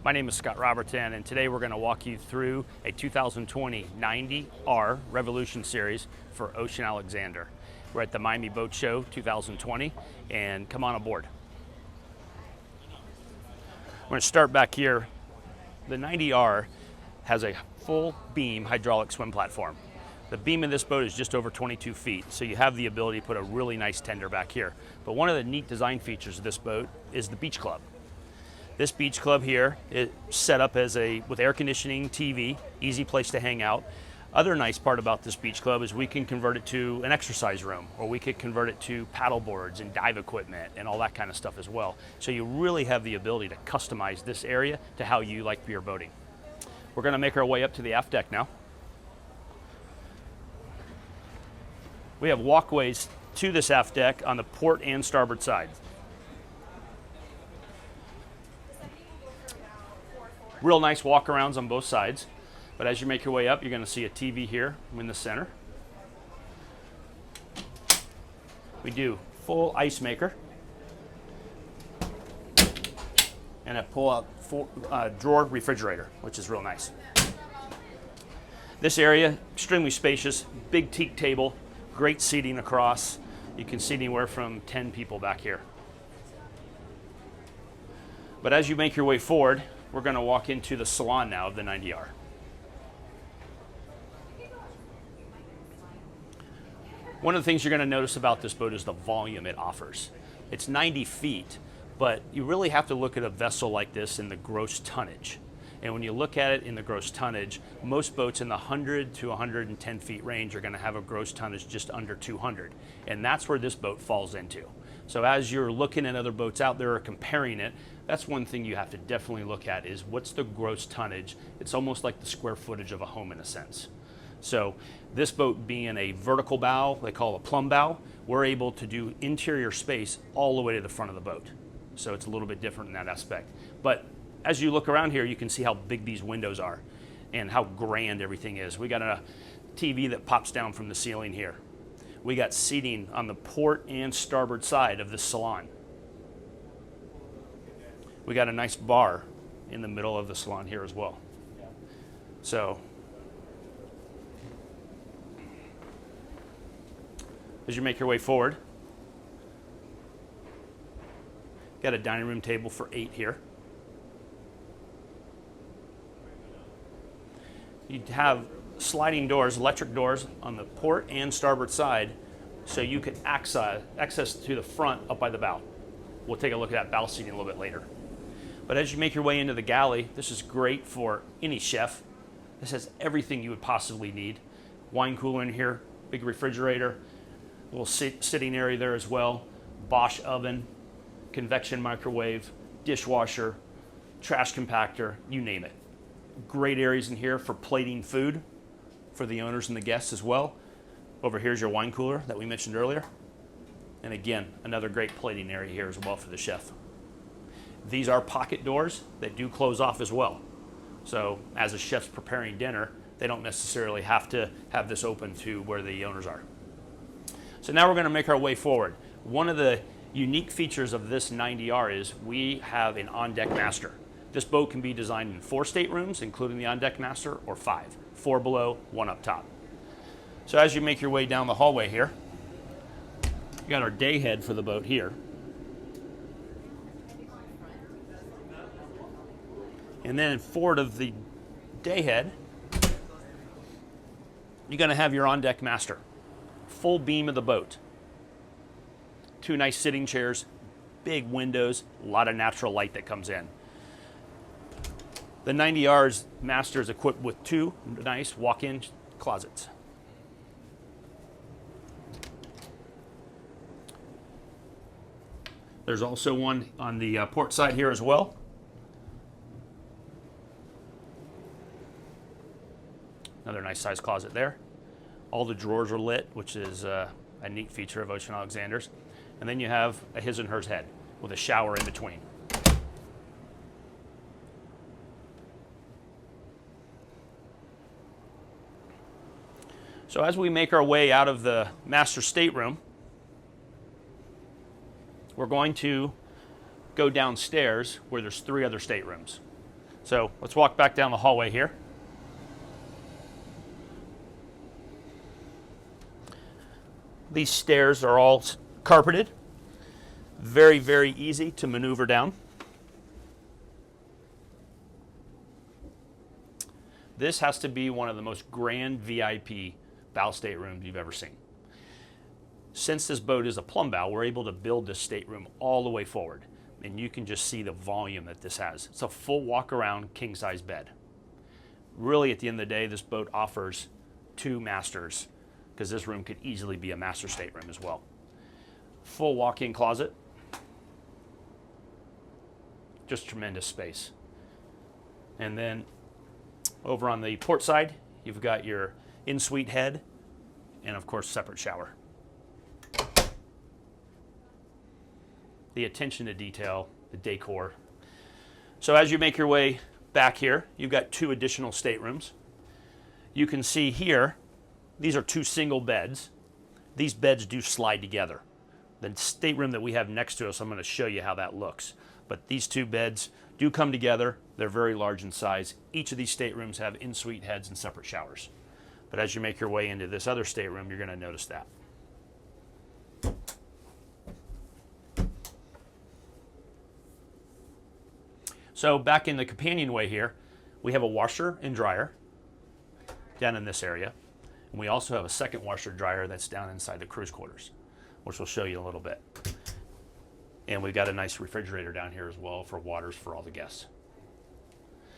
My name is Scott Robertson, and today we're going to walk you through a 2020 90R Revolution Series for Ocean Alexander. We're at the Miami Boat Show 2020, and come on aboard. We're going to start back here. The 90R has a full beam hydraulic swim platform. The beam in this boat is just over 22 feet, so you have the ability to put a really nice tender back here. But one of the neat design features of this boat is the beach club. This beach club here is set up as with air conditioning, TV, easy place to hang out. Other nice part about this beach club is we can convert it to an exercise room, or we could convert it to paddle boards and dive equipment and all that kind of stuff as well. So you really have the ability to customize this area to how you like your boating. We're going to make our way up to the aft deck now. We have walkways to this aft deck on the port and starboard side. Real nice walk-arounds on both sides, but as you make your way up, you're going to see a TV here in the center. We do full ice maker and a pull-out drawer refrigerator, which is real nice. This area, extremely spacious, big teak table, great seating across. You can seat anywhere from 10 people back here. But as you make your way forward, we're going to walk into the Salon now of the 90R. One of the things you're going to notice about this boat is the volume it offers. It's 90 feet, but you really have to look at a vessel like this in the gross tonnage. And when you look at it in the gross tonnage, most boats in the 100 to 110 feet range are going to have a gross tonnage just under 200. And that's where this boat falls into. So as you're looking at other boats out there or comparing it, that's one thing you have to definitely look at is what's the gross tonnage. It's almost like the square footage of a home in a sense. So this boat being a vertical bow, they call it a plumb bow, we're able to do interior space all the way to the front of the boat. So it's a little bit different in that aspect. But as you look around here, you can see how big these windows are and how grand everything is. We got a TV that pops down from the ceiling here. We got seating on the port and starboard side of this Salon. We got a nice bar in the middle of the Salon here as well. So, as you make your way forward, got a dining room table for 8 here. You have sliding doors, electric doors on the port and starboard side, so you can access to the front up by the bow. We'll take a look at that bow seating a little bit later. But as you make your way into the galley, this is great for any chef. This has everything you would possibly need. Wine cooler in here, big refrigerator, little sitting area there as well, Bosch oven, convection microwave, dishwasher, trash compactor, you name it. Great areas in here for plating food for the owners and the guests as well. Over here's your wine cooler that we mentioned earlier. And again, another great plating area here as well for the chef. These are pocket doors that do close off as well. So as a chef's preparing dinner, they don't necessarily have to have this open to where the owners are. So now we're going to make our way forward. One of the unique features of this 90R is we have an on-deck master. This boat can be designed in 4 staterooms, including the on-deck master, or 5. 4 below, 1 up top. So as you make your way down the hallway here, you got our day head for the boat here. And then forward of the day head, you're going to have your on-deck master. Full beam of the boat. 2 nice sitting chairs, big windows, a lot of natural light that comes in. The 90R's master is equipped with 2 nice walk-in closets. There's also one on the port side here as well. Another nice size closet there. All the drawers are lit, which is a neat feature of Ocean Alexander's. And then you have a his and hers head with a shower in between. So as we make our way out of the master stateroom, we're going to go downstairs where there's 3 other staterooms. So let's walk back down the hallway here. These stairs are all carpeted. Very, very easy to maneuver down. This has to be one of the most grand VIP bow staterooms you've ever seen. Since this boat is a plumb bow, we're able to build this stateroom all the way forward. And you can just see the volume that this has. It's a full walk-around king-size bed. Really, at the end of the day, this boat offers 2 masters, because this room could easily be a master stateroom as well. Full walk-in closet. Just tremendous space. And then over on the port side, you've got your in-suite head and, of course, separate shower. The attention to detail, the decor. So as you make your way back here, you've got 2 additional staterooms. You can see here, these are 2 single beds. These beds do slide together. The stateroom that we have next to us, I'm going to show you how that looks. But these 2 beds do come together. They're very large in size. Each of these staterooms have in-suite heads and separate showers. But as you make your way into this other stateroom, you're going to notice that. So back in the companionway here, we have a washer and dryer down in this area. And we also have a second washer dryer that's down inside the cruise quarters, which we'll show you in a little bit. And we've got a nice refrigerator down here as well for waters for all the guests.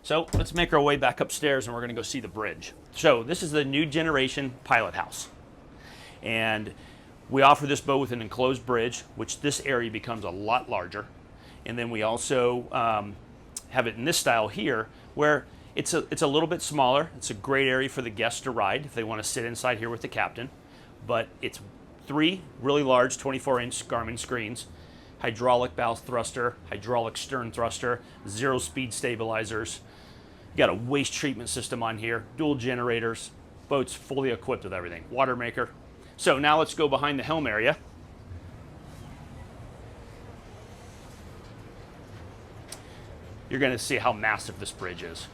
So let's make our way back upstairs and we're gonna go see the bridge. So this is the new generation Pilothouse. And we offer this boat with an enclosed bridge, which this area becomes a lot larger. And then we also have it in this style here, where it's a little bit smaller. It's a great area for the guests to ride if they want to sit inside here with the captain. But it's 3 really large 24-inch Garmin screens, hydraulic bow thruster, hydraulic stern thruster, 0-speed stabilizers. You got a waste treatment system on here, dual generators. Boat's fully equipped with everything. Water maker. So now let's go behind the helm area. You're going to see how massive this bridge is.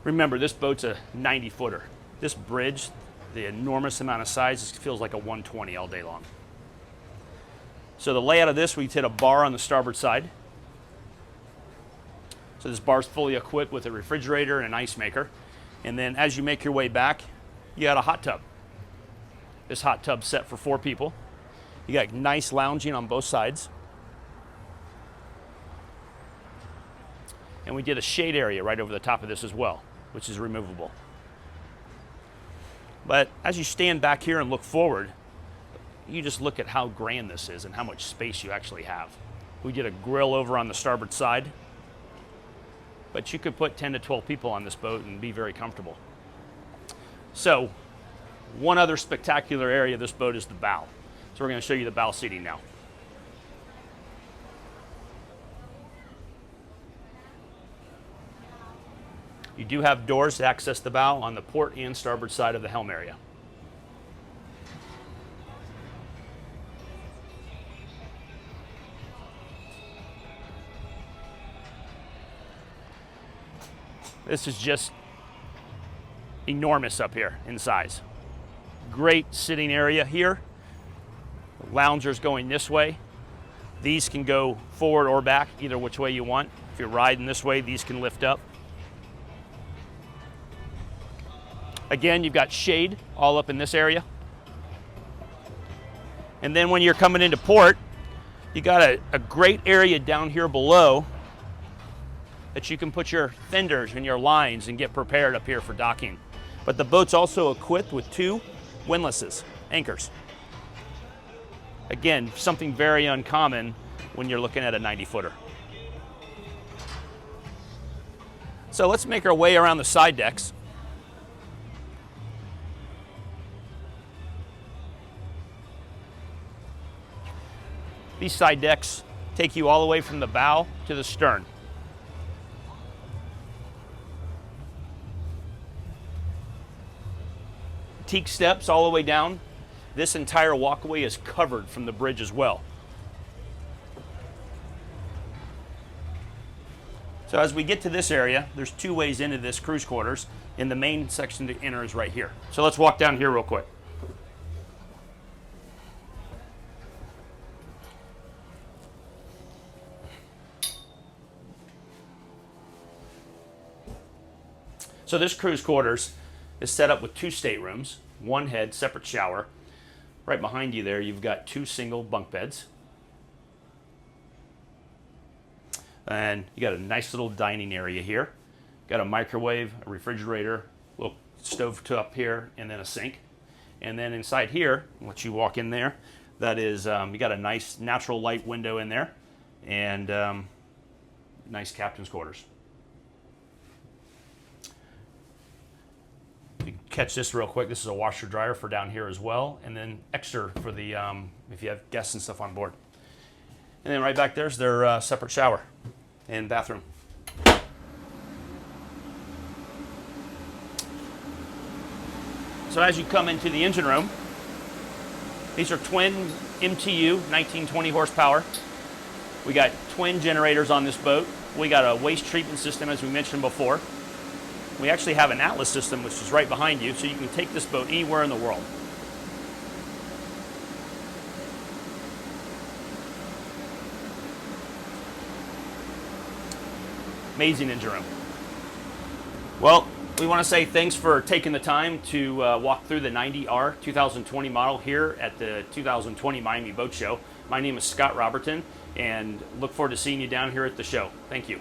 Remember, this boat's a 90-footer. This bridge, the enormous amount of size, it feels like a 120 all day long. So the layout of this, we hit a bar on the starboard side. So this bar's fully equipped with a refrigerator and an ice maker. And then as you make your way back, you got a hot tub. This hot tub's set for 4 people. You got nice lounging on both sides. And we did a shade area right over the top of this as well, which is removable. But as you stand back here and look forward, you just look at how grand this is and how much space you actually have. We did a grill over on the starboard side, but you could put 10 to 12 people on this boat and be very comfortable. So, one other spectacular area of this boat is the bow. So we're going to show you the bow seating now. You do have doors to access the bow on the port and starboard side of the helm area. This is just enormous up here in size. Great sitting area here. Loungers going this way. These can go forward or back, either which way you want. If you're riding this way, these can lift up. Again, you've got shade all up in this area. And then when you're coming into port, you got a great area down here below that you can put your fenders and your lines and get prepared up here for docking. But the boat's also equipped with 2 windlasses, anchors. Again, something very uncommon when you're looking at a 90-footer. So let's make our way around the side decks. These side decks take you all the way from the bow to the stern. Teak steps all the way down. This entire walkway is covered from the bridge as well. So as we get to this area, there's two ways into this cruise quarters, and the main section to enter is right here. So let's walk down here real quick. So this cruise quarters is set up with 2 staterooms, 1 head, separate shower. Right behind you there, you've got 2 single bunk beds. And you got a nice little dining area here. Got a microwave, a refrigerator, a little stove top here, and then a sink. And then inside here, I'll let you walk in there, that is, you got a nice natural light window in there, and nice captain's quarters. You can catch this real quick. This is a washer dryer for down here as well, and then extra for the if you have guests and stuff on board. And then right back there's their separate shower and bathroom. So as you come into the engine room, these are twin MTU 1920 horsepower. We got twin generators on this boat. We got a waste treatment system, as we mentioned before. We actually have an Atlas system, which is right behind you, so you can take this boat anywhere in the world. Amazing engine room. Well, we want to say thanks for taking the time to walk through the 90R 2020 model here at the 2020 Miami Boat Show. My name is Scott Robertson, and look forward to seeing you down here at the show. Thank you.